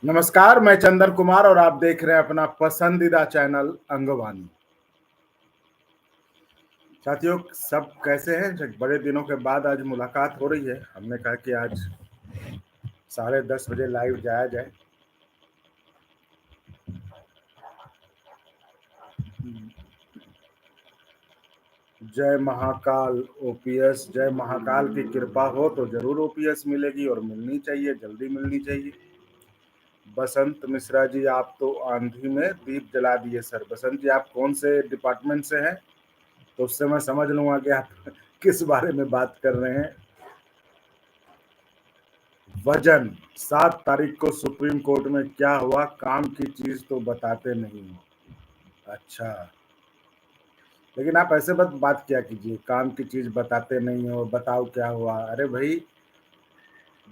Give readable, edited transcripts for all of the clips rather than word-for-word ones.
नमस्कार, मैं चंदन कुमार और आप देख रहे हैं अपना पसंदीदा चैनल अंगवानी। साथियों, सब कैसे हैं? बड़े दिनों के बाद आज मुलाकात हो रही है। हमने कहा कि आज 10:30 बजे लाइव जाया जाए। जय महाकाल ओपीएस, जय महाकाल की कृपा हो तो जरूर ओपीएस मिलेगी और मिलनी चाहिए, जल्दी मिलनी चाहिए। बसंत मिश्रा जी, आप तो आंधी में दीप जला दिए सर। बसंत जी, आप कौन से डिपार्टमेंट से हैं? तो उससे मैं समझ लूंगा कि आप किस बारे में बात कर रहे हैं। वजन 7 तारीख को सुप्रीम कोर्ट में क्या हुआ? काम की चीज तो बताते नहीं हो। अच्छा, लेकिन आप ऐसे बस बात किया कीजिए, काम की चीज बताते नहीं हो, बताओ क्या हुआ। अरे भाई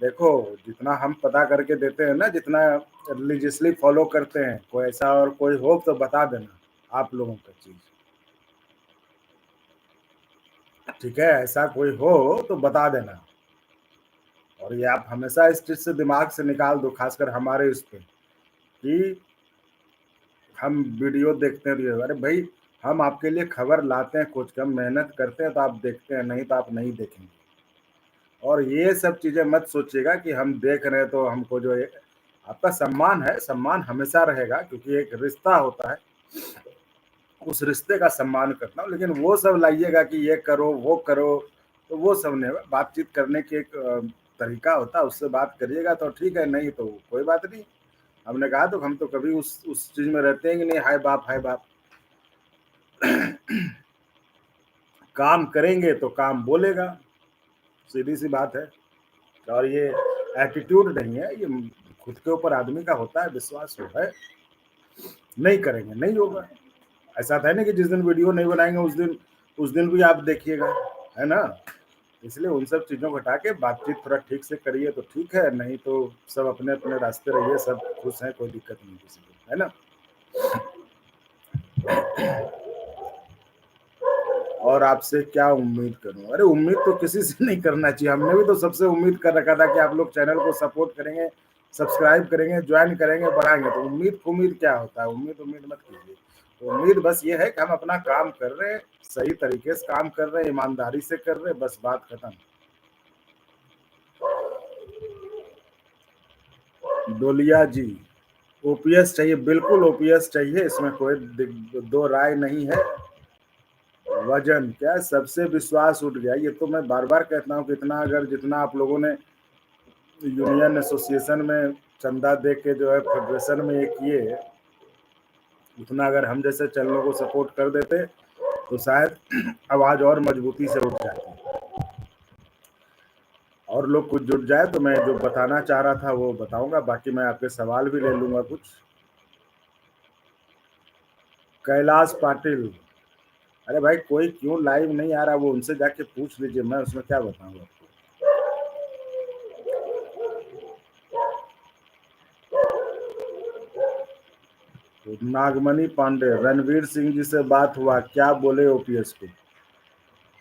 देखो, जितना हम पता करके देते हैं ना, जितना रिलीजियसली फॉलो करते हैं, कोई ऐसा और कोई हो तो बता देना आप लोगों का चीज। ठीक है, ऐसा कोई हो तो बता देना। और ये आप हमेशा इस चीज से दिमाग से निकाल दो, खासकर हमारे उस पे, कि हम वीडियो देखते हैं। अरे भाई, हम आपके लिए खबर लाते हैं, कुछ कम मेहनत करते हैं तो आप देखते हैं, नहीं तो आप नहीं देखेंगे। और ये सब चीजें मत सोचिएगा कि हम देख रहे हैं तो हमको जो है, आपका सम्मान है, सम्मान हमेशा रहेगा, क्योंकि एक रिश्ता होता है, उस रिश्ते का सम्मान करता हूँ। लेकिन वो सब लाइएगा कि ये करो वो करो, तो वो सब नहीं। बातचीत करने की एक तरीका होता है, उससे बात करिएगा तो ठीक है, नहीं तो कोई बात नहीं। हमने कहा तो हम तो कभी उस चीज में रहते हैं कि नहीं हाय बाप हाय बाप। काम करेंगे तो काम बोलेगा, सीधी सी बात है। और ये एटीट्यूड नहीं है, ये खुद के ऊपर आदमी का होता है, विश्वास हो है। नहीं करेंगे नहीं होगा। ऐसा था ना कि जिस दिन वीडियो नहीं बनाएंगे उस दिन भी आप देखिएगा, है ना। इसलिए उन सब चीजों को हटा के बातचीत थोड़ा ठीक से करिए तो ठीक है, नहीं तो सब अपने अपने रास्ते रहिए, सब खुश हैं, कोई दिक्कत नहीं किसी को, है ना। और आपसे क्या उम्मीद करूं? अरे उम्मीद तो किसी से नहीं करना चाहिए। हमने भी तो सबसे उम्मीद कर रखा था कि आप लोग चैनल को सपोर्ट करेंगे, सब्सक्राइब करेंगे, ज्वाइन करेंगे, बढ़ाएंगे। तो उम्मीद क्या होता है? उम्मीद मत कीजिए। उम्मीद बस ये है कि हम अपना काम कर रहे हैं, सही तरीके से काम कर रहे हैं, ईमानदारी से कर रहे हैं, बस बात खत्म। डोलिया जी, ओपीएस चाहिए, बिल्कुल ओपीएस चाहिए, इसमें कोई दो राय नहीं है। वजन क्या, सबसे विश्वास उठ गया। ये तो मैं बार बार कहता हूँ कि जितना आप लोगों ने यूनियन एसोसिएशन में चंदा दे के जो है फेडरेशन में ये किए, उतना अगर हम जैसे चैनलों को सपोर्ट कर देते तो शायद आवाज और मजबूती से उठ जाती और लोग कुछ जुट जाए। तो मैं जो बताना चाह रहा था वो बताऊंगा, बाकी मैं आपके सवाल भी ले लूंगा कुछ। कैलाश पाटिल, अरे भाई कोई क्यों लाइव नहीं आ रहा, वो उनसे जाके पूछ लीजिए, मैं उसमें क्या बताऊंगा आपको। तो नागमणि पांडे, रणवीर सिंह जी से बात हुआ, क्या बोले ओपीएस को?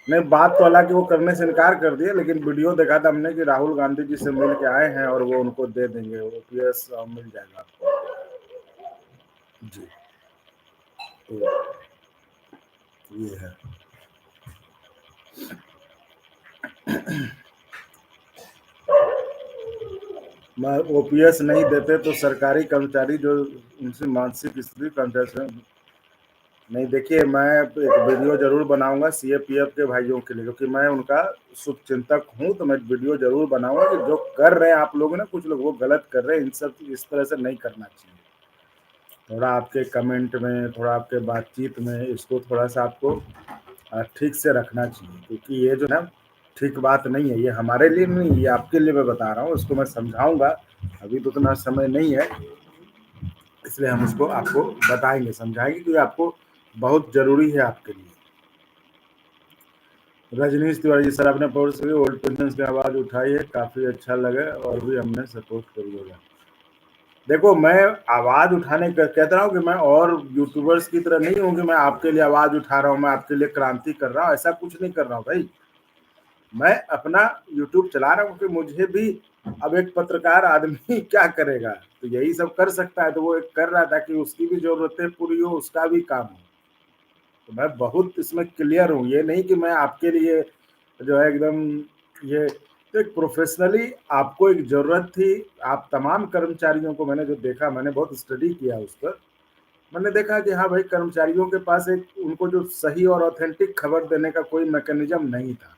नहीं, बात तो हालांकि वो करने से इनकार कर दिए, लेकिन वीडियो देखा था हमने कि राहुल गांधी जी से मिल के आए हैं और वो उनको दे देंगे, ओपीएस मिल जाएगा आपको जी। तो ये है। मैं ओपीएस नहीं देते तो सरकारी कर्मचारी जो उनसे मानसिक स्थिति कंसल्टेशन नहीं। देखिए, मैं एक वीडियो जरूर बनाऊंगा सीएपीएफ के भाइयों के लिए, क्योंकि मैं उनका शुभ चिंतक हूं। तो मैं वीडियो जरूर बनाऊंगा कि जो कर रहे हैं आप लोग ना, कुछ लोग वो गलत कर रहे हैं, इन सब इस तरह से नहीं करना चाहिए। थोड़ा आपके कमेंट में, थोड़ा आपके बातचीत में इसको थोड़ा सा आपको ठीक से रखना चाहिए, क्योंकि ये जो है ठीक बात नहीं है। ये हमारे लिए नहीं, ये आपके लिए मैं बता रहा हूँ, इसको मैं समझाऊंगा। अभी तो उतना समय नहीं है, इसलिए हम उसको आपको बताएंगे, समझाएंगे, क्योंकि आपको बहुत जरूरी है आपके लिए। रजनीश तिवारी जी, सर आपने पोस्ट की ओल्ड पेंशन की आवाज उठाई है, काफी अच्छा लगे और भी हमने सपोर्ट करिएगा। देखो, मैं आवाज उठाने का कहता रहा हूँ कि मैं और यूट्यूबर्स की तरह नहीं हूँ कि मैं आपके लिए आवाज उठा रहा हूँ, मैं आपके लिए क्रांति कर रहा हूँ, ऐसा कुछ नहीं कर रहा हूँ भाई। मैं अपना यूट्यूब चला रहा हूँ कि मुझे भी अब एक पत्रकार आदमी क्या करेगा, तो यही सब कर सकता है, तो वो एक कर रहा था कि उसकी भी ज़रूरतें पूरी हो, उसका भी काम हो। तो मैं बहुत इसमें क्लियर हूँ, ये नहीं कि मैं आपके लिए जो है एकदम ये तो एक प्रोफ़ेशनली आपको एक ज़रूरत थी, आप तमाम कर्मचारियों को मैंने जो देखा, मैंने बहुत स्टडी किया उस पर। मैंने देखा कि हाँ भाई, कर्मचारियों के पास एक उनको जो सही और ऑथेंटिक खबर देने का कोई मैकेनिज़्म नहीं था।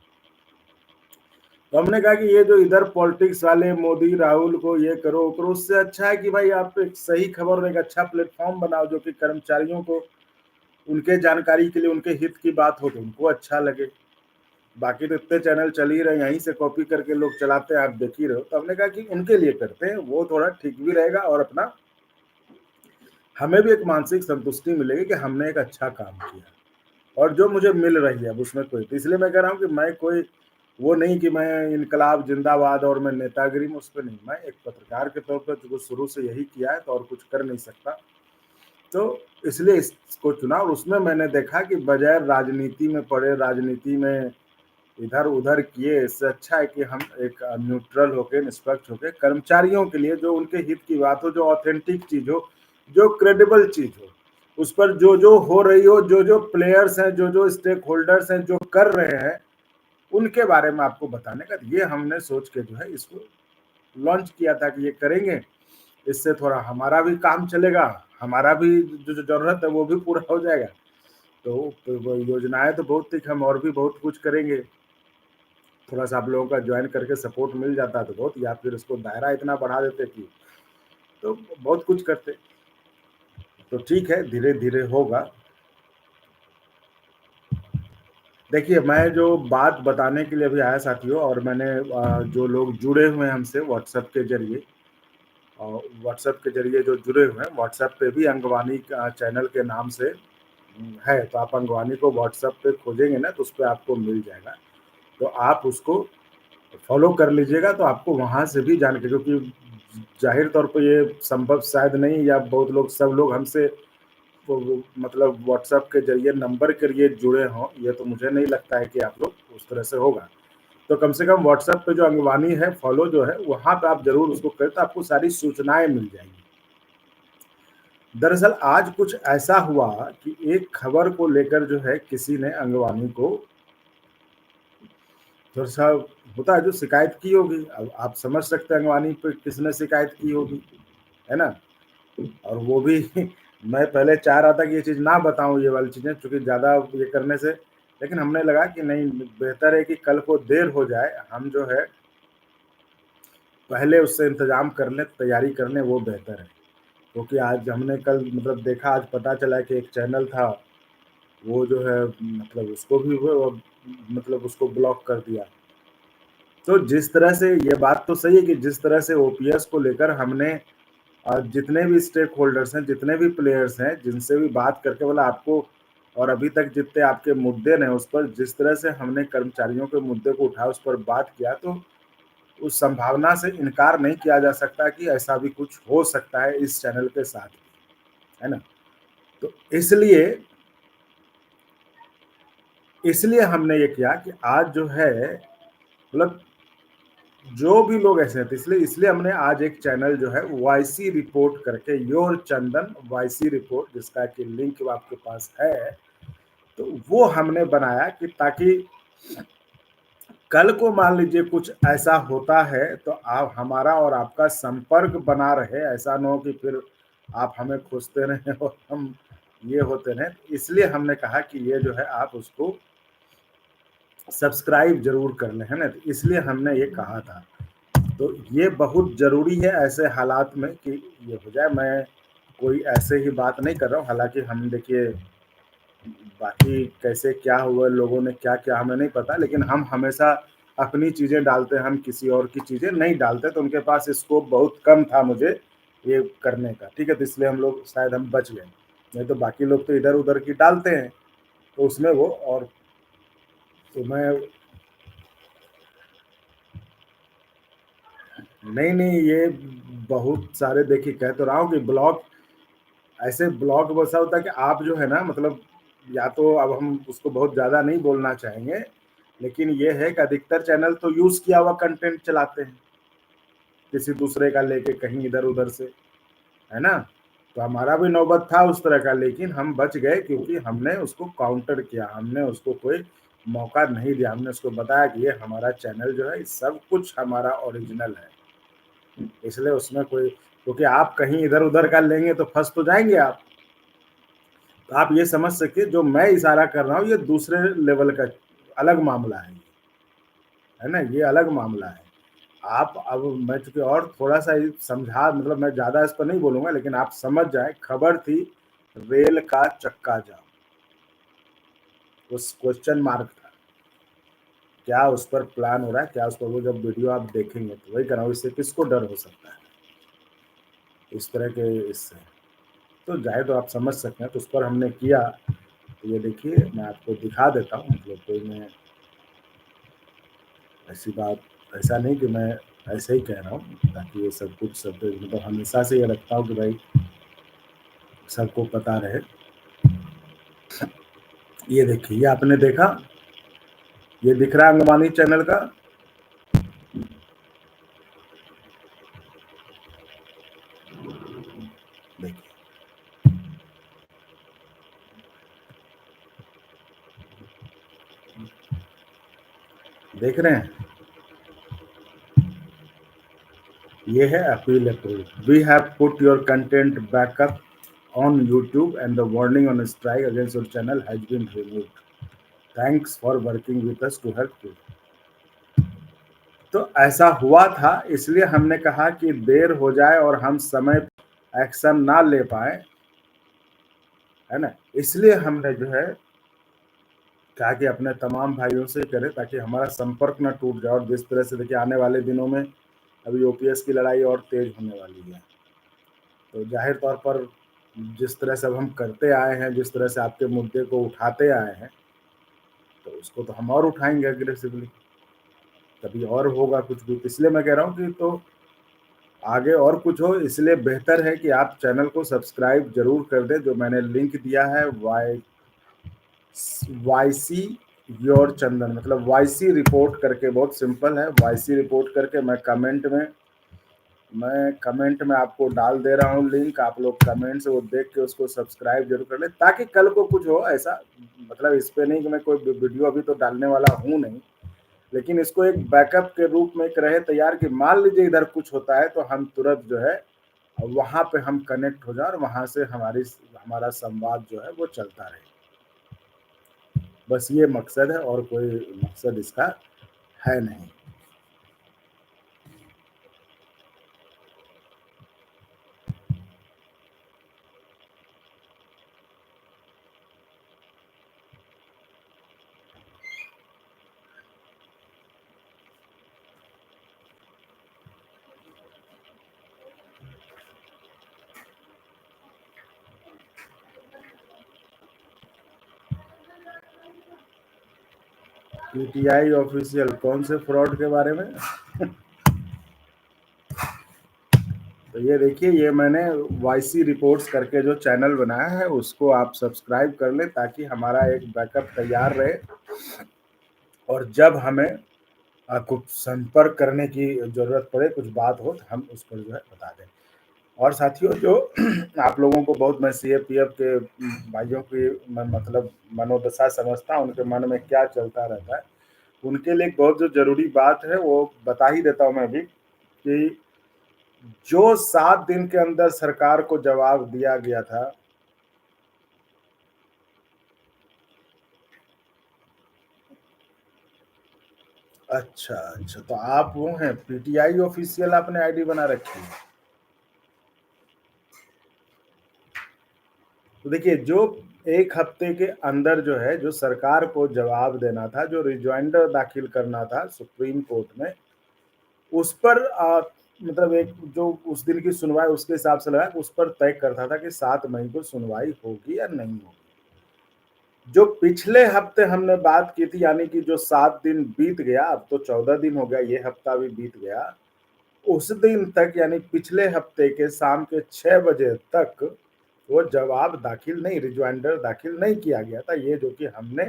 तो हमने कहा कि ये जो इधर पॉलिटिक्स वाले मोदी, राहुल को ये करो, वो करो, उससे अच्छा है कि भाई आप एक सही खबर और एक अच्छा प्लेटफ़ॉर्म बनाओ जो कि कर्मचारियों को उनके जानकारी के लिए उनके हित की बात हो तो उनको अच्छा लगे। बाकी तो इतने चैनल चल ही रहे हैं, यहीं से कॉपी करके लोग चलाते हैं, आप देख ही रहे हो। तो हमने कहा कि उनके लिए करते हैं, वो थोड़ा ठीक भी रहेगा और अपना हमें भी एक मानसिक संतुष्टि मिलेगी कि हमने एक अच्छा काम किया और जो मुझे मिल रही है अब उसमें कोई तो इसलिए मैं कह रहा हूँ कि मैं कोई वो नहीं कि मैं इनकलाब जिंदाबाद और मैं नेतागिरी में उस पर नहीं, मैं एक पत्रकार के तौर पर जो शुरू से यही किया है तो और कुछ कर नहीं सकता। तो इसलिए इसको चुना और उसमें मैंने देखा कि बजाय राजनीति में पड़े, राजनीति में इधर-उधर किए, इससे अच्छा है कि हम एक न्यूट्रल होके, निष्पक्ष होके कर्मचारियों के लिए जो उनके हित की बात हो, जो ऑथेंटिक चीज़ हो, जो क्रेडिबल चीज़ हो, उस पर जो-जो हो रही हो, जो-जो प्लेयर्स हैं, जो-जो स्टेक होल्डर्स हैं, जो कर रहे हैं, उनके बारे में आपको बताने का ये हमने सोच के जो है इसको लॉन्च किया था कि ये करेंगे, इससे थोड़ा हमारा भी काम चलेगा, हमारा भी जो ज़रूरत है वो भी पूरा हो जाएगा। तो वो योजनाएँ तो बहुत थी कि हम और भी बहुत कुछ करेंगे। थोड़ा-सा आप लोगों का जॉइन करके सपोर्ट मिल जाता तो बहुत या फिर उसको दायरा इतना बढ़ा देते कि तो बहुत कुछ करते। तो ठीक है, धीरे-धीरे होगा। देखिए, मैं जो बात बताने के लिए अभी आया साथियों और मैंने जो लोग जुड़े हुए हैं हमसे व्हाट्सएप के ज़रिए व्हाट्सएप के ज़रिए जो जुड़े हुए हैं, व्हाट्सएप पे भी अंगवानी का चैनल के नाम से है, तो आप अंगवानी को व्हाट्सएप पे खोजेंगे ना, तो उसपे आपको मिल जाएगा। तो आप उसको फॉलो कर लीजिएगा तो आपको वहाँ से भी जानकारी क्योंकि ज़ाहिर तौर पे ये संभव शायद नहीं या बहुत लोग सब लोग हमसे वो मतलब व्हाट्सएप के ज़रिए नंबर के लिए जुड़े हों, ये तो मुझे नहीं लगता है कि आप लोग उस तरह से होगा। तो कम से कम व्हाट्सएप पे जो अंगवानी है, फॉलो जो है, वहाँ पे आप ज़रूर उसको करें तो आपको सारी सूचनाएँ मिल जाएँगी। दरअसल आज कुछ ऐसा हुआ कि एक खबर को लेकर जो है किसी ने अंगवानी को थोड़ा-सा होता है जो शिकायत की होगी, अब आप समझ सकते हैं अंगवानी पे किसने शिकायत की होगी, है ना? और वो भी मैं पहले चाह रहा था कि ये चीज़ ना बताऊँ ये वाली चीज़ें क्योंकि ज़्यादा ये करने से लेकिन हमने लगा कि नहीं बेहतर है कि कल को देर हो जाए, हम जो है पहले उससे इंतज़ाम कर लें, तैयारी कर लें वो बेहतर है। क्योंकि आज हमने कल मतलब देखा आज पता चला कि एक चैनल था, वो जो है मतलब उसको भी वो मतलब उसको ब्लॉक कर दिया। तो जिस तरह से ये बात तो सही है कि जिस तरह से ओपीएस को लेकर हमने जितने भी स्टेक होल्डर्स हैं, जितने भी प्लेयर्स हैं, जिनसे भी बात करके बोला आपको और अभी तक जितने आपके मुद्दे हैं उस पर जिस तरह से हमने कर्मचारियों के मुद्दे को उठाया, उस पर बात किया, तो उस संभावना से इनकार नहीं किया जा सकता कि ऐसा भी कुछ हो सकता है इस चैनल के साथ, है ना? तो इसलिए हमने ये किया कि आज जो है मतलब जो भी लोग ऐसे हैं, तो इसलिए इसलिए हमने आज एक चैनल जो है वाईसी रिपोर्ट करके योर चंदन वाईसी रिपोर्ट जिसका कि लिंक आपके पास है, तो वो हमने बनाया कि ताकि कल को मान लीजिए कुछ ऐसा होता है तो आप हमारा और आपका संपर्क बना रहे, ऐसा ना हो कि फिर आप हमें खोजते रहें और हम ये होते रहें। इसलिए हमने कहा कि ये जो है आप उसको सब्सक्राइब ज़रूर कर लें, है ना? तो इसलिए हमने ये कहा था। तो ये बहुत ज़रूरी है ऐसे हालात में कि ये हो जाए। मैं कोई ऐसे ही बात नहीं कर रहा हूँ, हालाँकि हम देखिए बाकी कैसे क्या हुआ, लोगों ने क्या-क्या हमें नहीं पता, लेकिन हम हमेशा अपनी चीज़ें डालते हैं, हम किसी और की चीज़ें नहीं डालते, तो उनके पास स्कोप बहुत कम था मुझे ये करने का, ठीक है? तो इसलिए हम लोग शायद हम बच गए, नहीं तो बाकी लोग तो इधर-उधर की डालते हैं, तो उसमें वो और तो मैं नहीं, नहीं, ये बहुत सारे देखिए कह तो रहा हूँ कि ब्लॉग ऐसे ब्लॉग वैसा होता है कि आप जो है ना मतलब या तो अब हम उसको बहुत ज़्यादा नहीं बोलना चाहेंगे, लेकिन ये है कि अधिकतर चैनल तो यूज किया हुआ कंटेंट चलाते हैं, किसी दूसरे का लेके कहीं इधर उधर से, है ना। तो हमारा भी नौबत था उस तरह का, लेकिन हम बच गए क्योंकि हमने उसको काउंटर किया, हमने उसको कोई मौका नहीं दिया, हमने उसको बताया कि ये हमारा चैनल जो है सब कुछ हमारा ओरिजिनल है, इसलिए उसमें कोई, क्योंकि आप कहीं इधर उधर का लेंगे तो फंस तो जाएंगे आप। तो आप ये समझ सकते, जो मैं इशारा कर रहा हूँ ये दूसरे लेवल का अलग मामला है ना, ये अलग मामला है। आप अब मैं चूंकि और थोड़ा सा समझा, मतलब मैं ज्यादा इस पर नहीं बोलूंगा, लेकिन आप समझ जाए, खबर थी रेल का चक्का जाम, उस क्वेश्चन मार्क था, क्या उस पर प्लान हो रहा है, क्या उस पर, वो जब वीडियो आप देखेंगे तो वही कर रहा हूँ, इससे किसको डर हो सकता है इस तरह के इससे, तो जाए तो आप समझ सकते हैं। तो उस पर हमने किया, तो ये देखिए मैं आपको दिखा देता हूँ, मतलब कोई मैं ऐसी बात, ऐसा नहीं कि मैं ऐसे ही कह रहा हूँ, ताकि ये सब कुछ सब, मतलब हमेशा से ये रखता हूँ कि भाई सबको पता रहे। ये देखिए, ये आपने देखा, ये दिख रहा है अंगवानी चैनल का, देखिए, देख रहे हैं, ये है appeal approve, we have put your content backup on YouTube and the warning on strike against your channel has been removed. Thanks for working with us to help you. तो ऐसा हुआ था, इसलिए हमने कहा कि देर हो जाए और हम समय एक्शन ना ले पाए, है ना, इसलिए हमने जो है कहा कि अपने तमाम भाइयों से करें ताकि हमारा संपर्क ना टूट जाए। और जिस तरह से देखिए आने वाले दिनों में अभी ओपीएस की लड़ाई और तेज होने वाली है, तो जाहिर तौर पर जिस तरह से अब हम करते आए हैं, जिस तरह से आपके मुद्दे को उठाते आए हैं, तो उसको तो हम और उठाएंगे अग्रेसिवली, कभी और होगा कुछ भी। इसलिए मैं कह रहा हूँ कि तो आगे और कुछ हो, इसलिए बेहतर है कि आप चैनल को सब्सक्राइब जरूर कर दें, जो मैंने लिंक दिया है वाईसी योर चंदन, मतलब वाईसी रिपोर्ट करके, बहुत सिंपल है, वाईसी रिपोर्ट करके मैं कमेंट में आपको डाल दे रहा हूँ लिंक, आप लोग कमेंट से वो देख के उसको सब्सक्राइब जरूर कर ले, ताकि कल को कुछ हो ऐसा, मतलब इस पे नहीं कि मैं कोई वीडियो अभी तो डालने वाला हूँ नहीं, लेकिन इसको एक बैकअप के रूप में एक रहे तैयार, कि मान लीजिए इधर कुछ होता है तो हम तुरंत जो है वहां पे हम कनेक्ट हो जाए और वहां से हमारा संवाद जो है वो चलता रहे। बस ये मकसद है, और कोई मकसद इसका है नहीं। पीटीआई ऑफिशियल कौन से फ्रॉड के बारे में? तो ये देखिए, ये मैंने वाईसी रिपोर्ट्स करके जो चैनल बनाया है उसको आप सब्सक्राइब कर लें, ताकि हमारा एक बैकअप तैयार रहे, और जब हमें आपको संपर्क करने की जरूरत पड़े, कुछ बात हो, तो हम उस पर जो है बता दें। और साथियों, जो आप लोगों को बहुत मैं सीएपीएफ के भाइयों की मतलब मनोदशा समझता हूँ, उनके मन में क्या चलता रहता है, उनके लिए एक बहुत जो जरूरी बात है वो बता ही देता हूँ मैं भी, कि जो 7 दिन के अंदर सरकार को जवाब दिया गया था, अच्छा अच्छा, तो आप वो हैं पीटीआई ऑफिशियल, आपने आईडी बना रखी है। तो देखिए, जो एक हफ्ते के अंदर जो है, जो सरकार को जवाब देना था, जो रिजॉइंडर दाखिल करना था सुप्रीम कोर्ट में, उस पर मतलब एक जो उस दिन की सुनवाई उसके हिसाब से लगा, उस पर तय करता था कि 7 मई को सुनवाई होगी या नहीं होगी। जो पिछले हफ्ते हमने बात की थी, यानी कि जो 7 दिन बीत गया, अब तो 14 दिन हो गया, ये हफ्ता भी बीत गया, उस दिन तक यानी पिछले हफ्ते के शाम के 6 बजे तक वो जवाब दाखिल नहीं, रिजॉइंडर दाखिल नहीं किया गया था। ये जो कि हमने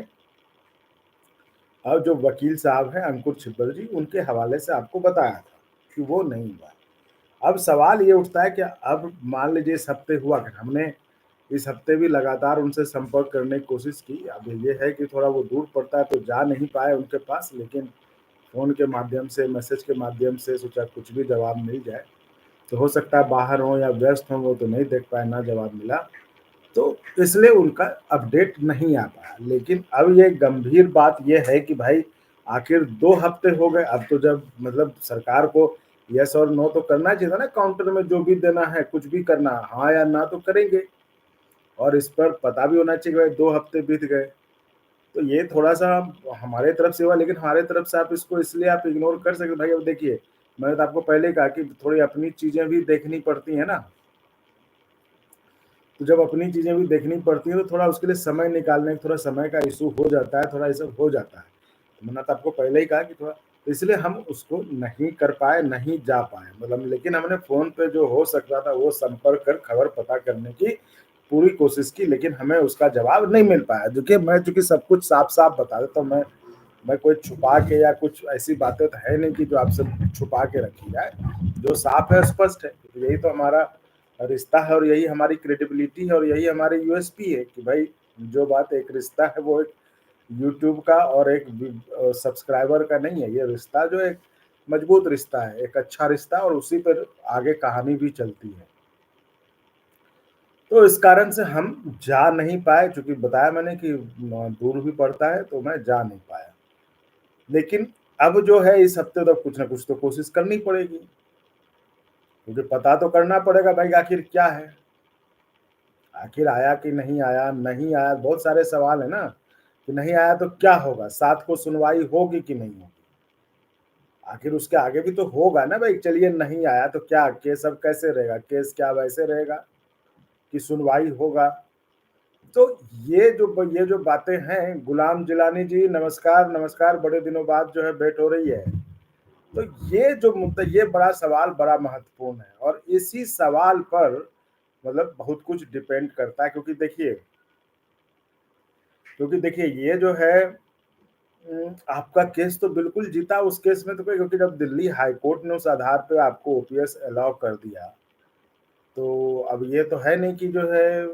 अब जो वकील साहब हैं अंकुर छिब्बर जी, उनके हवाले से आपको बताया था कि वो नहीं हुआ। अब सवाल ये उठता है कि अब मान लीजिए इस हफ्ते हुआ क्या, हमने इस हफ्ते भी लगातार उनसे संपर्क करने की कोशिश की। अब ये है कि थोड़ा वो दूर पड़ता है तो जा नहीं पाए उनके पास, लेकिन फ़ोन के माध्यम से, मैसेज के माध्यम से सोचा कुछ भी जवाब मिल जाए। तो हो सकता है बाहर हों या व्यस्त हों, वो तो नहीं देख पाए, ना जवाब मिला। तो इसलिए उनका अपडेट नहीं आ पाया। लेकिन अब ये गंभीर बात ये है कि भाई आखिर 2 हफ्ते हो गए, अब तो जब मतलब सरकार को येस और नो तो करना चाहिए था ना, काउंटर में जो भी देना है, कुछ भी करना, हाँ या ना तो करेंगे। और इस पर पता भी होना चाहिए कि भाई 2 हफ्ते बीत गए। तो ये थोड़ा-सा हमारे तरफ से हुआ, लेकिन हमारे तरफ से आप इसको इसलिए आप इग्नोर कर सकते भाई। अब देखिए, मैंने तो आपको पहले ही कहा कि थोड़ी अपनी चीज़ें भी देखनी पड़ती हैं ना। तो जब अपनी चीज़ें भी देखनी पड़ती हैं तो थोड़ा उसके लिए समय निकालने थोड़ा समय का इश्यू हो जाता है, थोड़ा ये सब हो जाता है। तो मैंने तो आपको पहले ही कहा कि थोड़ा, तो इसलिए हम उसको नहीं कर पाए, नहीं जा पाए मतलब, लेकिन हमने फ़ोन पे जो हो सकता था वो संपर्क कर खबर पता करने की पूरी कोशिश की, लेकिन हमें उसका जवाब नहीं मिल पाया। देखिए, मैं चूँकि सब कुछ साफ-साफ बता देता हूँ, मैं कोई छुपा के या कुछ ऐसी बातें तो है नहीं कि जो आपसे छुपा के रखी जाए। जो साफ है, स्पष्ट है। तो यही तो हमारा रिश्ता है और यही हमारी क्रेडिबिलिटी है और यही हमारी यूएसपी है कि भाई जो बात एक रिश्ता है वो एक यूट्यूब का और एक सब्सक्राइबर का नहीं है। ये रिश्ता जो एक मजबूत रिश्ता है, एक अच्छा रिश्ता, और उसी पर आगे कहानी भी चलती है। तो इस कारण से हम जा नहीं पाए, चूँकि बताया मैंने कि दूर भी पड़ता है तो मैं जा नहीं पाया। लेकिन अब जो है इस हफ्ते तो कुछ ना कुछ तो कोशिश करनी पड़ेगी, क्योंकि पता तो करना पड़ेगा भाई आखिर क्या है? आखिर आया कि नहीं आया? नहीं आया, बहुत सारे सवाल है ना, कि नहीं आया तो क्या होगा? 7 को सुनवाई होगी कि नहीं होगी? आखिर उसके आगे भी तो होगा ना भाई, चलिए नहीं आया तो क्या केस अब कैसे रहेगा? केस क्या वैसे रहेगा कि सुनवाई होगा? तो ये जो बातें हैं, गुलाम जिलानी जी नमस्कार, नमस्कार, बड़े दिनों बाद जो है भेंट हो रही है। तो ये जो मुद्दा, ये बड़ा सवाल बड़ा महत्वपूर्ण है और इसी सवाल पर मतलब बहुत कुछ डिपेंड करता है, क्योंकि देखिए ये जो है आपका केस तो बिल्कुल जीता उस केस में तो कोई, क्योंकि जब दिल्ली हाई कोर्ट ने उस आधार पे आपको ओपीएस अलाउ कर दिया, तो अब ये तो है नहीं कि जो है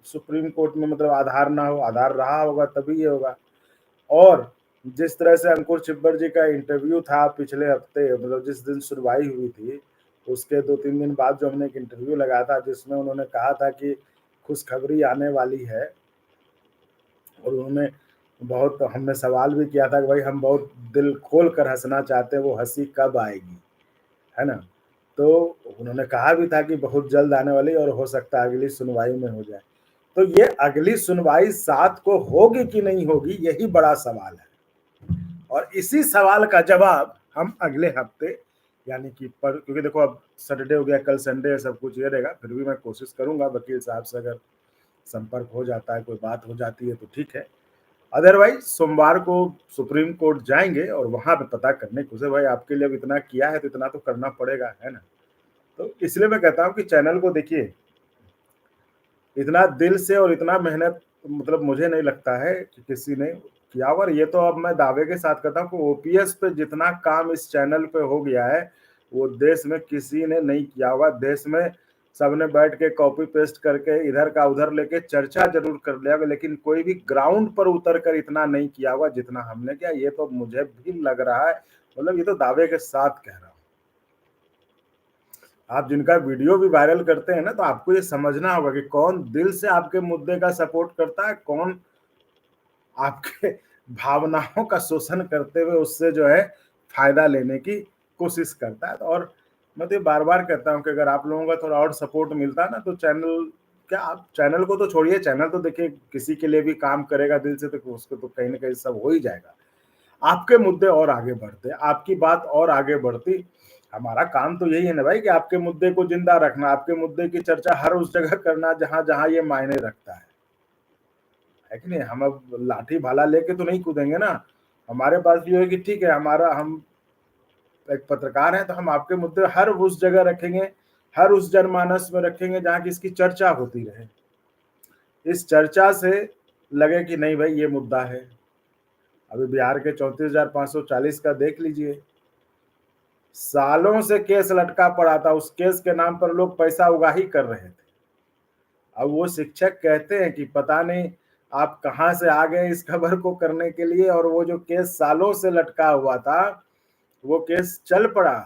सुप्रीम कोर्ट में मतलब आधार ना हो, आधार रहा होगा तभी ये होगा। और जिस तरह से अंकुर छिब्बर जी का इंटरव्यू था पिछले हफ्ते, मतलब जिस दिन सुनवाई हुई थी, उसके 2-3 दिन बाद जो हमने एक इंटरव्यू लगाया था जिसमें उन्होंने कहा था कि खुशखबरी आने वाली है, और उन्होंने बहुत, हमने सवाल भी किया था कि भाई हम बहुत दिल खोल कर हँसना चाहते हैं, वो हँसी कब आएगी, है ना? तो उन्होंने कहा भी था कि बहुत जल्द आने वाली और हो सकता है अगली सुनवाई में हो जाए। तो ये अगली सुनवाई 7 को होगी कि नहीं होगी, यही बड़ा सवाल है। और इसी सवाल का जवाब हम अगले हफ्ते, यानी कि पर, क्योंकि देखो अब सैटरडे हो गया, कल संडे है, सब कुछ ये रहेगा, फिर भी मैं कोशिश करूँगा वकील साहब से, अगर संपर्क हो जाता है, कोई बात हो जाती है तो ठीक है। अदरवाइज़ सोमवार को सुप्रीम कोर्ट जाएँगे और वहाँ पे पता करने की कोशिश, भाई आपके लिए अब इतना किया है तो इतना तो करना पड़ेगा, है ना? तो इसलिए मैं कहता हूँ कि चैनल को देखिए, इतना दिल से और इतना मेहनत मतलब मुझे नहीं लगता है कि किसी ने किया होगा, और ये तो अब मैं दावे के साथ कहता हूँ कि ओपीएस पे जितना काम इस चैनल पे हो गया है, वो देश में किसी ने नहीं किया होगा। देश में सबने बैठ के कॉपी पेस्ट करके इधर का उधर लेके चर्चा ज़रूर कर लिया होगा, लेकिन कोई भी ग्राउंड पर उतर कर इतना नहीं किया होगा जितना हमने किया। ये तो मुझे भी लग रहा है, मतलब ये तो दावे के साथ कह रहा हूँ। आप जिनका वीडियो भी वायरल करते हैं ना, तो आपको ये समझना होगा कि कौन दिल से आपके मुद्दे का सपोर्ट करता है, कौन आपके भावनाओं का शोषण करते हुए उससे जो है फ़ायदा लेने की कोशिश करता है। और मैं तो ये बार-बार कहता हूँ कि अगर आप लोगों का थोड़ा और सपोर्ट मिलता ना, तो चैनल, क्या आप चैनल को तो छोड़िए, चैनल तो देखिए किसी के लिए भी काम करेगा दिल से तो उसको तो कहीं न कहीं सब हो ही जाएगा। आपके मुद्दे और आगे बढ़ते, आपकी बात और आगे बढ़ती। हमारा काम तो यही है ना भाई कि आपके मुद्दे को ज़िंदा रखना, आपके मुद्दे की चर्चा हर उस जगह करना जहाँ-जहाँ ये मायने रखता है कि नहीं? हम अब लाठी भाला लेके तो नहीं कूदेंगे ना। हमारे पास भी है कि ठीक है, हमारा हम एक पत्रकार हैं तो हम आपके मुद्दे हर उस जगह रखेंगे, हर उस जनमानस में रखेंगे जहाँ की इसकी चर्चा होती रहे। इस चर्चा से लगे कि नहीं भाई ये मुद्दा है। अभी बिहार के 34,540 का देख लीजिए, सालों से केस लटका पड़ा था, उस केस के नाम पर लोग पैसा उगाही कर रहे थे। अब वो शिक्षक कहते हैं कि पता नहीं आप कहाँ से आ गए इस खबर को करने के लिए, और वो जो केस सालों से लटका हुआ था वो केस चल पड़ा,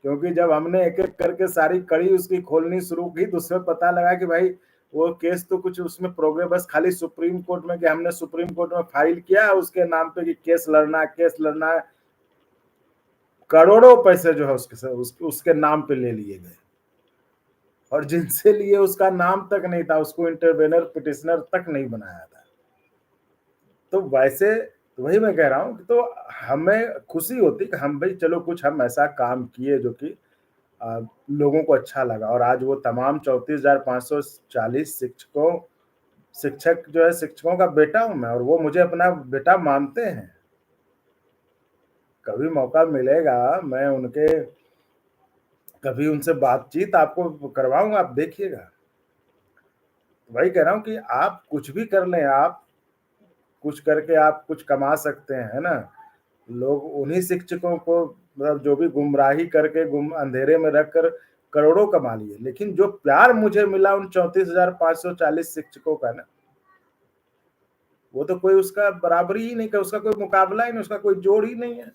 क्योंकि जब हमने एक एक करके सारी कड़ी उसकी खोलनी शुरू की तो उसमें पता लगा कि भाई वो केस तो कुछ उसमें प्रोग्रेस बस खाली सुप्रीम कोर्ट में, कि हमने सुप्रीम कोर्ट में फाइल किया उसके नाम पे कि केस लड़ना है, करोड़ों पैसे जो है उसके नाम पे ले लिए गए, और जिनसे लिए उसका नाम तक नहीं था, उसको इंटरवेनर पिटिशनर तक नहीं बनाया था। तो वैसे वही मैं कह रहा हूँ, तो हमें खुशी होती कि हम भाई चलो कुछ हम ऐसा काम किए जो कि लोगों को अच्छा लगा, और आज वो तमाम 34,540 शिक्षक जो है, शिक्षकों का बेटा हूं मैं, और वो मुझे अपना बेटा मानते हैं। कभी मौका मिलेगा मैं उनके कभी उनसे बातचीत आपको करवाऊंगा, आप देखिएगा। वही कह रहा हूँ कि आप कुछ भी कर लें, आप कुछ करके आप कुछ कमा सकते हैं, है ना। लोग उन्हीं शिक्षकों को मतलब जो भी गुमराही करके गुम अंधेरे में रखकर करोड़ों कमा लिए, लेकिन जो प्यार मुझे मिला उन 34,540 शिक्षकों का ना, वो तो कोई उसका बराबरी ही नहीं कर, उसका कोई मुकाबला ही नहीं, उसका कोई जोड़ ही नहीं है।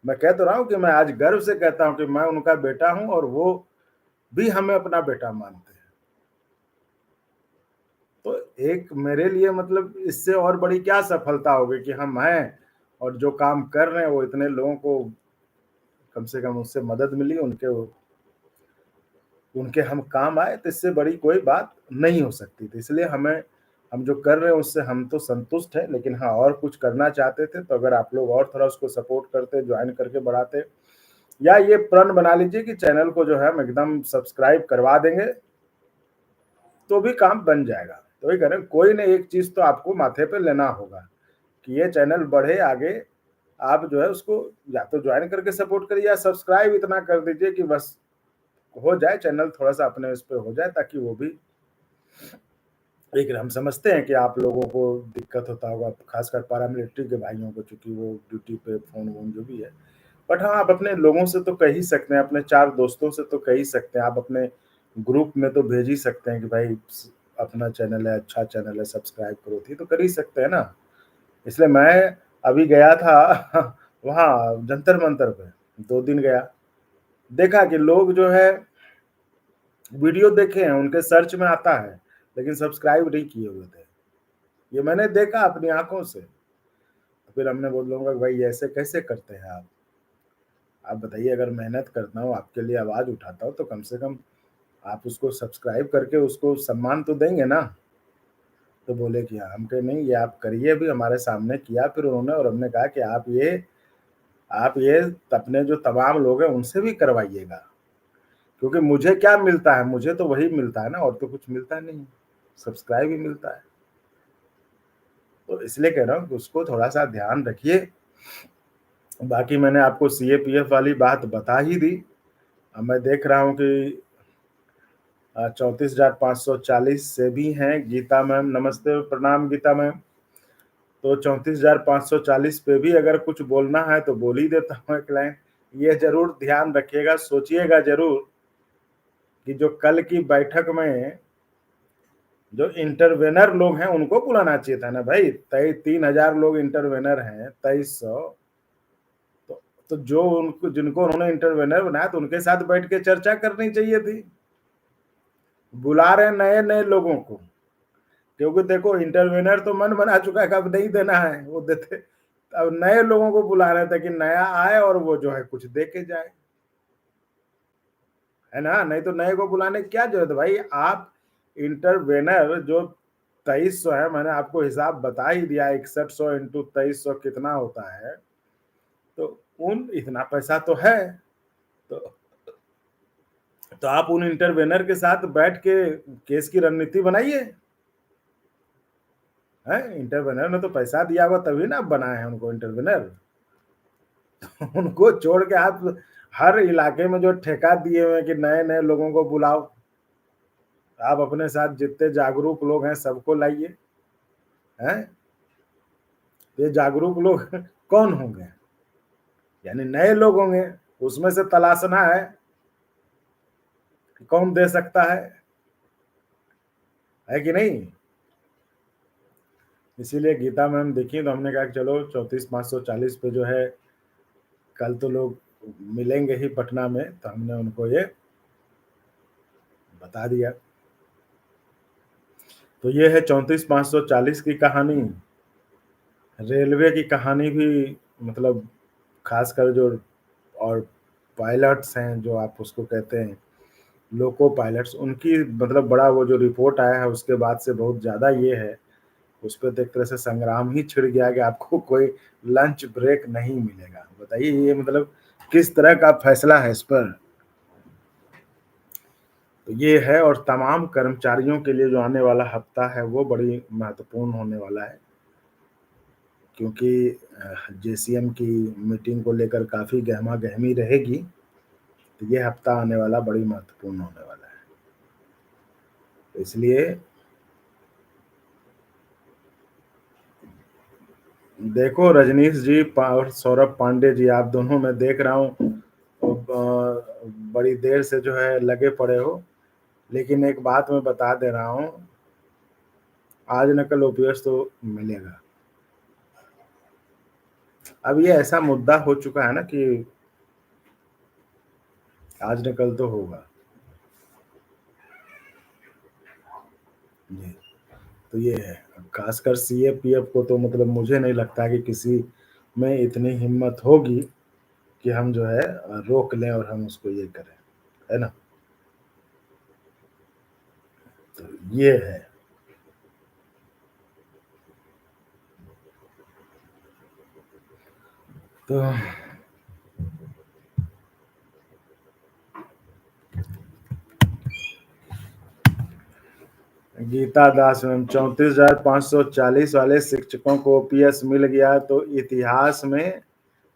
मैं कह तो रहा हूँ कि मैं आज गर्व से कहता हूँ कि मैं उनका बेटा हूं, और वो भी हमें अपना बेटा मानते हैं। तो एक मेरे लिए मतलब इससे और बड़ी क्या सफलता होगी कि हम हैं और जो काम कर रहे हैं वो इतने लोगों को कम से कम उससे मदद मिली, उनके उनके हम काम आए, तो इससे बड़ी कोई बात नहीं हो सकती थी। इसलिए हमें हम जो कर रहे हैं उससे हम तो संतुष्ट हैं, लेकिन हाँ और कुछ करना चाहते थे तो अगर आप लोग और थोड़ा उसको सपोर्ट करते, ज्वाइन करके बढ़ाते, या ये प्रण बना लीजिए कि चैनल को जो है हम एकदम सब्सक्राइब करवा देंगे, तो भी काम बन जाएगा। तो वही करें, कोई ना एक चीज तो आपको माथे पे लेना होगा कि ये चैनल बढ़े आगे। आप जो है उसको या तो ज्वाइन करके सपोर्ट करिए, या सब्सक्राइब इतना कर दीजिए कि बस हो जाए, चैनल थोड़ा सा अपने उस पर हो जाए, ताकि वो भी, लेकिन हम समझते हैं कि आप लोगों को दिक्कत होता होगा, खासकर पैरामिलिट्री के भाइयों को, चूंकि वो ड्यूटी पे फोन वोन जो भी है। बट हाँ, आप अपने लोगों से तो कह ही सकते हैं, अपने 4 दोस्तों से तो कह ही सकते हैं, आप अपने ग्रुप में तो भेज ही सकते हैं कि भाई अपना चैनल है, अच्छा चैनल है, सब्सक्राइब करो, थी तो कर ही सकते हैं ना। इसलिए मैं अभी गया था वहाँ जंतर मंतर पे 2 दिन गया, देखा कि लोग जो है वीडियो देखे हैं, उनके सर्च में आता है, लेकिन सब्सक्राइब नहीं किए हुए थे। ये मैंने देखा अपनी आंखों से। तो फिर हमने बोल लूंगा भाई ऐसे कैसे करते हैं आप बताइए, अगर मेहनत करता हूँ आपके लिए, आवाज उठाता हूँ, तो कम से कम आप उसको सब्सक्राइब करके उसको सम्मान तो देंगे ना। तो बोले कि हाँ, हम कहे नहीं ये आप करिए, अभी हमारे सामने किया फिर उन्होंने, और हमने कहा कि आप ये अपने जो तमाम लोग हैं उनसे भी करवाइएगा, क्योंकि मुझे क्या मिलता है, मुझे तो वही मिलता है ना, और तो कुछ मिलता नहीं, सब्सक्राइब ही मिलता है। तो इसलिए कह रहा हूँ कि उसको थोड़ा सा ध्यान रखिए। बाकी मैंने आपको सीएपीएफ वाली बात बता ही दी। अब मैं देख रहा हूँ कि 34,540 से भी हैं। गीता मैम, नमस्ते, प्रणाम गीता मैम। तो 34,540 पे भी अगर कुछ बोलना है तो बोल ही देता हूँ एक लाइन। ये जरूर ध्यान रखिएगा, सोचिएगा जरूर कि जो कल की बैठक में जो इंटरवेनर लोग हैं उनको बुलाना चाहिए था ना भाई। 3,000 लोग इंटरवेनर हैं, 2,300। तो जो उनको जिनको उन्होंने इंटरवेनर बनाया तो उनके साथ बैठ के चर्चा करनी चाहिए थी। बुला रहे नए नए लोगों को, क्योंकि देखो इंटरवेनर तो मन बना चुका है, अब नहीं देना है वो देते, अब नए लोगों को बुला रहे थे कि नया आए और वो जो है कुछ दे के जाए, है ना। नहीं तो नए को बुलाने की क्या जरूरत है भाई। आप इंटरवेनर जो 2,300 है, मैंने आपको हिसाब बता ही दिया, 6100 इंटू 2,300 कितना होता है, तो उन इतना पैसा तो है। तो तो आप उन इंटरवेनर के साथ बैठ के केस की रणनीति बनाइए। है, इंटरवेनर ने तो पैसा दिया हुआ तभी ना बनाए हैं उनको इंटरवेनर। उनको छोड़ के आप हर इलाके में जो ठेका दिए हुए हैं कि नए नए लोगों को बुलाओ, आप अपने साथ जितने जागरूक लोग हैं सबको लाइए। हैं, ये जागरूक लोग कौन होंगे? यानी नए लोग होंगे, उसमें से तलाशना है कि कौन दे सकता है कि नहीं? इसीलिए गीता में हम देखिए तो हमने कहा कि चलो 34,540 पे जो है कल तो लोग मिलेंगे ही पटना में, तो हमने उनको ये बता दिया। तो ये है 34,540 की कहानी। रेलवे की कहानी भी मतलब खासकर जो और पायलट्स हैं जो आप उसको कहते हैं लोको पायलट्स, उनकी मतलब बड़ा वो जो रिपोर्ट आया है उसके बाद से बहुत ज़्यादा ये है, उस पे तो एक तरह से संग्राम ही छिड़ गया कि आपको कोई लंच ब्रेक नहीं मिलेगा। बताइए ये मतलब किस तरह का फैसला है इस पर? तो ये है और तमाम कर्मचारियों के लिए जो आने वाला हफ्ता है वो बड़ी महत्वपूर्ण होने वाला है, क्योंकि जेसीएम की मीटिंग को लेकर काफ़ी गहमा-गहमी रहेगी, तो ये हफ्ता आने वाला बड़ी महत्वपूर्ण होने वाला है। तो इसलिए देखो रजनीश जी और सौरभ पांडे जी, आप दोनों मैं देख रहा हूँ बड़ी देर से जो है लगे पड़े हो, लेकिन एक बात मैं बता दे रहा हूँ, आज न कल ओपीएस तो मिलेगा। अब ये ऐसा मुद्दा हो चुका है ना कि आज न कल तो होगा। जी, तो ये है। खासकर सीएपीएफ को तो मतलब मुझे नहीं लगता कि किसी में इतनी हिम्मत होगी कि हम जो है रोक लें और हम उसको ये करें, है ना? तो ये है। तो गीता दास में 34,540 वाले शिक्षकों को ओपीएस मिल गया तो इतिहास में,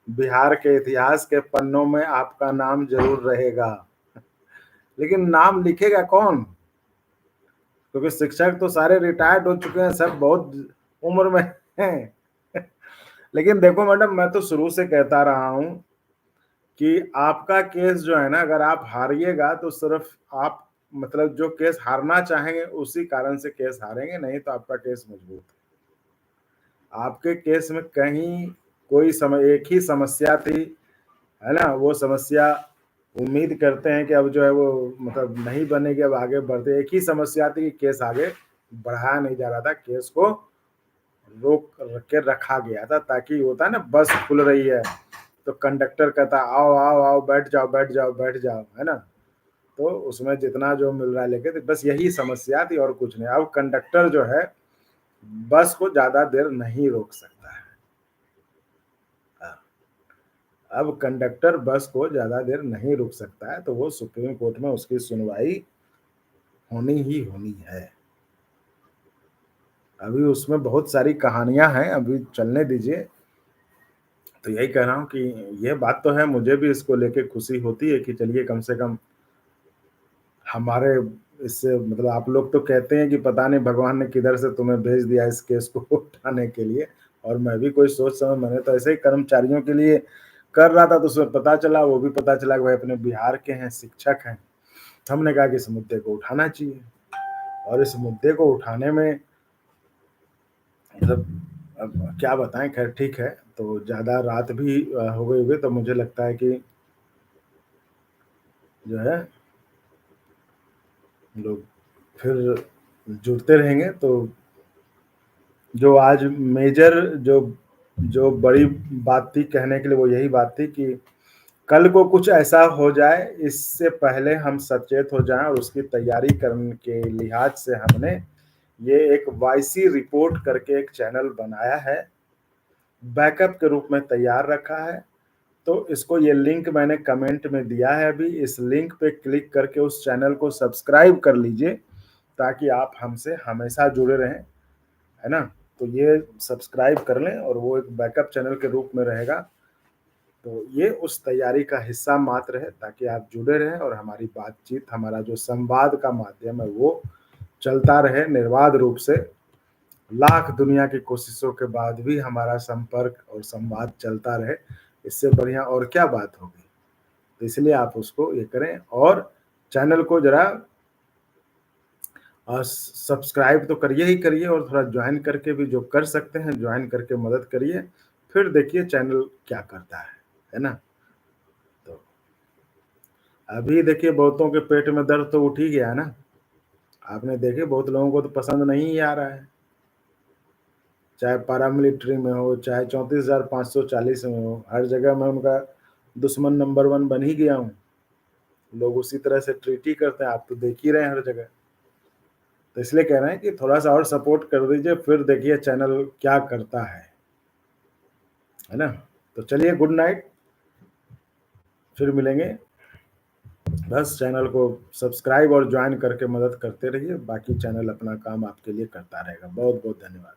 बिहार के इतिहास के पन्नों में आपका नाम जरूर रहेगा। लेकिन नाम लिखेगा कौन? क्योंकि शिक्षक तो सारे रिटायर्ड हो चुके हैं, सब बहुत उम्र में हैं। लेकिन देखो मैडम, मैं तो शुरू से कहता रहा हूं कि आपका केस जो है ना, अगर आप हारिएगा तो सिर्फ आप मतलब जो केस हारना चाहेंगे उसी कारण से केस हारेंगे, नहीं तो आपका केस मजबूत है। आपके केस में कहीं कोई समय एक ही समस्या थी, है ना? वो समस्या उम्मीद करते हैं कि अब जो है वो मतलब नहीं बनेगी, अब आगे बढ़ते। एक ही समस्या थी कि केस आगे बढ़ाया नहीं जा रहा था, केस को रोक के रखा गया था, ताकि होता है ना बस खुल रही है तो कंडक्टर कहता आओ आओ आओ बैठ जाओ बैठ जाओ बैठ जाओ, है ना? तो उसमें जितना जो मिल रहा है लेके, तो बस यही समस्या थी और कुछ नहीं। अब कंडक्टर जो है बस को ज्यादा देर नहीं रोक सकता है। अब कंडक्टर बस को ज्यादा देर नहीं रुक सकता है, तो वो सुप्रीम कोर्ट में उसकी सुनवाई होनी ही होनी है। अभी उसमें बहुत सारी कहानियां हैं, अभी चलने दीजिए। तो यही कह रहा हूँ कि ये बात तो है, मुझे भी इसको लेके खुशी होती है कि चलिए कम से कम हमारे इससे मतलब आप लोग तो कहते हैं कि पता नहीं भगवान ने किधर से तुम्हें भेज दिया इस केस को उठाने के लिए, और मैं भी कोई सोच समझ, मैंने तो ऐसे ही कर्मचारियों के लिए कर रहा था, तो उसमें पता चला, वो भी पता चला कि भाई अपने बिहार के हैं, शिक्षक हैं। हमने कहा कि इस मुद्दे को उठाना चाहिए, और इस मुद्दे को उठाने में मतलब अब क्या बताएं, खैर ठीक है। तो ज़्यादा रात भी हो गई हुई, तो मुझे लगता है कि जो है लोग फिर जुड़ते रहेंगे। तो जो आज मेजर जो जो बड़ी बात थी कहने के लिए, वो यही बात थी कि कल को कुछ ऐसा हो जाए, इससे पहले हम सचेत हो जाएं, और उसकी तैयारी करने के लिहाज से हमने ये एक वाईसी रिपोर्ट करके एक चैनल बनाया है, बैकअप के रूप में तैयार रखा है। तो इसको, ये लिंक मैंने कमेंट में दिया है अभी, इस लिंक पे क्लिक करके उस चैनल को सब्सक्राइब कर लीजिए, ताकि आप हमसे हमेशा जुड़े रहें, है ना? तो ये सब्सक्राइब कर लें और वो एक बैकअप चैनल के रूप में रहेगा। तो ये उस तैयारी का हिस्सा मात्र है, ताकि आप जुड़े रहें और हमारी बातचीत, हमारा जो संवाद का माध्यम है वो चलता रहे निर्बाध रूप से। लाख दुनिया की कोशिशों के बाद भी हमारा संपर्क और संवाद चलता रहे, इससे बढ़िया और क्या बात होगी। तो इसलिए आप उसको ये करें और चैनल को ज़रा सब्सक्राइब तो करिए ही करिए और थोड़ा ज्वाइन करके भी जो कर सकते हैं ज्वाइन करके मदद करिए। फिर देखिए चैनल क्या करता है ना? तो अभी देखिए बहुतों के पेट में दर्द तो उठ ही गया ना। आपने देखे बहुत लोगों को तो पसंद नहीं ही आ रहा है। चाहे पैरामिलिट्री में हो, चाहे 34,540 में हो, हर जगह मैं उनका दुश्मन नंबर 1 बन ही गया हूँ। लोग उसी तरह से ट्रीट ही करते हैं, आप तो देख ही रहे हैं हर जगह। तो इसलिए कह रहे हैं कि थोड़ा-सा और सपोर्ट कर दीजिए, फिर देखिए चैनल क्या करता है ना? तो चलिए गुड नाइट, फिर मिलेंगे। बस चैनल को सब्सक्राइब और जॉइन करके मदद करते रहिए, बाकी चैनल अपना काम आपके लिए करता रहेगा। बहुत-बहुत धन्यवाद।